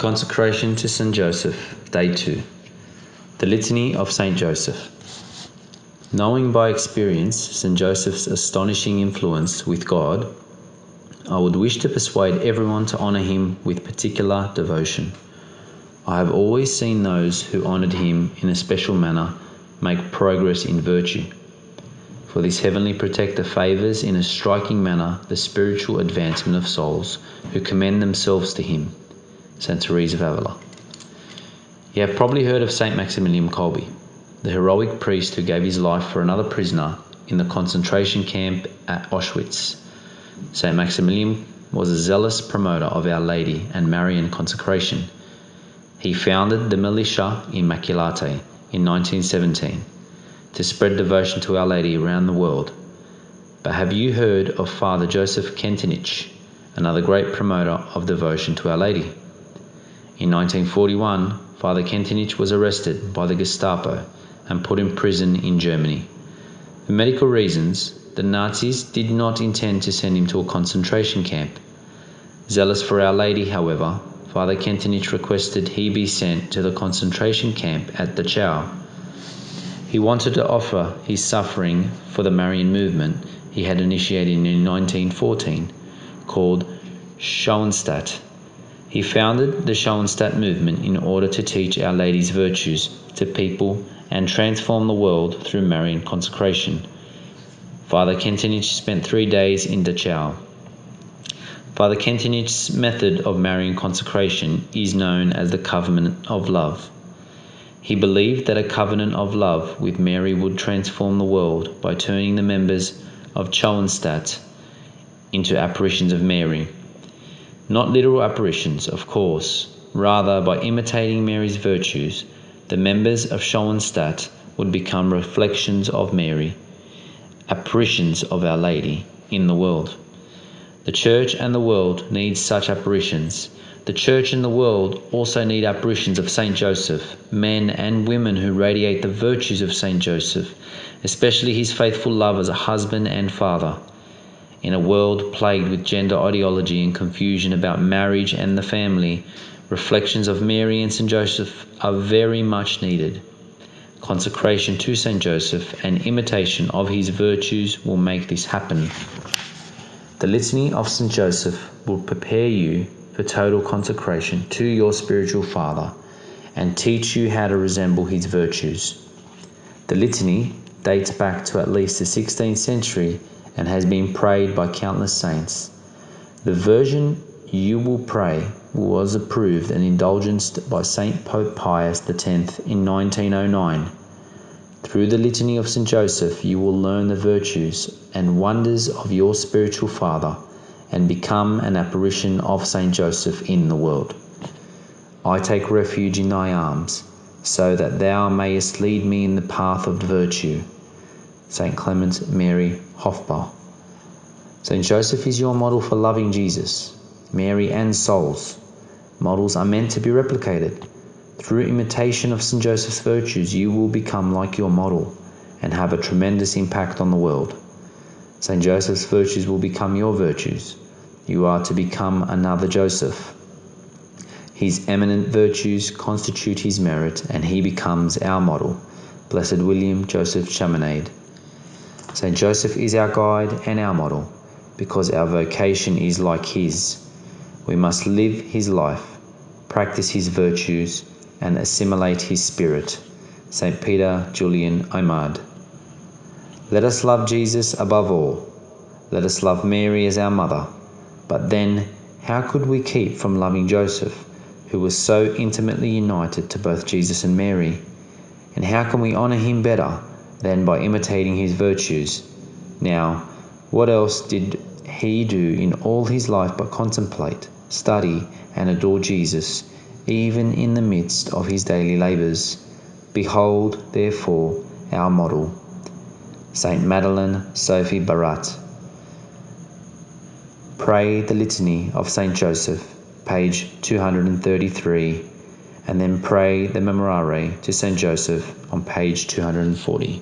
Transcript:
Consecration to St. Joseph, Day 2. The Litany of St. Joseph. Knowing by experience St. Joseph's astonishing influence with God, I would wish to persuade everyone to honour him with particular devotion. I have always seen those who honoured him in a special manner make progress in virtue. For this heavenly protector favours in a striking manner the spiritual advancement of souls who commend themselves to him. St. Therese of Avila. You have probably heard of St. Maximilian Kolbe, the heroic priest who gave his life for another prisoner in the concentration camp at Auschwitz. St. Maximilian was a zealous promoter of Our Lady and Marian consecration. He founded the militia Immaculate in 1917 to spread devotion to Our Lady around the world. But have you heard of Father Joseph Kentenich, another great promoter of devotion to Our Lady? In 1941, Father Kentenich was arrested by the Gestapo and put in prison in Germany. For medical reasons, the Nazis did not intend to send him to a concentration camp. Zealous for Our Lady, however, Father Kentenich requested he be sent to the concentration camp at Dachau. He wanted to offer his suffering for the Marian movement he had initiated in 1914, called Schoenstatt. He founded the Schoenstatt movement in order to teach Our Lady's virtues to people and transform the world through Marian consecration. Father Kentenich spent 3 days in Dachau. Father Kentenich's method of Marian consecration is known as the covenant of love. He believed that a covenant of love with Mary would transform the world by turning the members of Schoenstatt into apparitions of Mary. Not literal apparitions, of course. Rather, by imitating Mary's virtues, the members of Schoenstatt would become reflections of Mary, apparitions of Our Lady in the world. The Church and the world need such apparitions. The Church and the world also need apparitions of St. Joseph, men and women who radiate the virtues of St. Joseph, especially his faithful love as a husband and father. In a world plagued with gender ideology and confusion about marriage and the family, reflections of Mary and St. Joseph are very much needed. Consecration to St. Joseph and imitation of his virtues will make this happen. The Litany of St. Joseph will prepare you for total consecration to your spiritual father and teach you how to resemble his virtues. The Litany dates back to at least the 16th century and has been prayed by countless saints. The version you will pray was approved and indulgenced by Saint Pope Pius X in 1909. Through the Litany of St. Joseph you will learn the virtues and wonders of your spiritual father and become an apparition of St. Joseph in the world. I take refuge in thy arms, so that thou mayest lead me in the path of virtue. St. Clement Mary Hofbauer. St. Joseph is your model for loving Jesus, Mary and souls. Models are meant to be replicated. Through imitation of St. Joseph's virtues, you will become like your model and have a tremendous impact on the world. St. Joseph's virtues will become your virtues. You are to become another Joseph. His eminent virtues constitute his merit, and he becomes our model. Blessed William Joseph Chaminade. St. Joseph is our guide and our model, because our vocation is like his. We must live his life, practice his virtues, and assimilate his spirit. St. Peter Julian Aymard. Let us love Jesus above all. Let us love Mary as our mother. But then, how could we keep from loving Joseph, who was so intimately united to both Jesus and Mary? And how can we honour him better than by imitating his virtues? Now, what else did he do in all his life but contemplate, study, and adore Jesus, even in the midst of his daily labours? Behold, therefore, our model. Saint Madeleine Sophie Barat. Pray the Litany of St. Joseph, page 233, and then pray the Memorare to St. Joseph on page 240.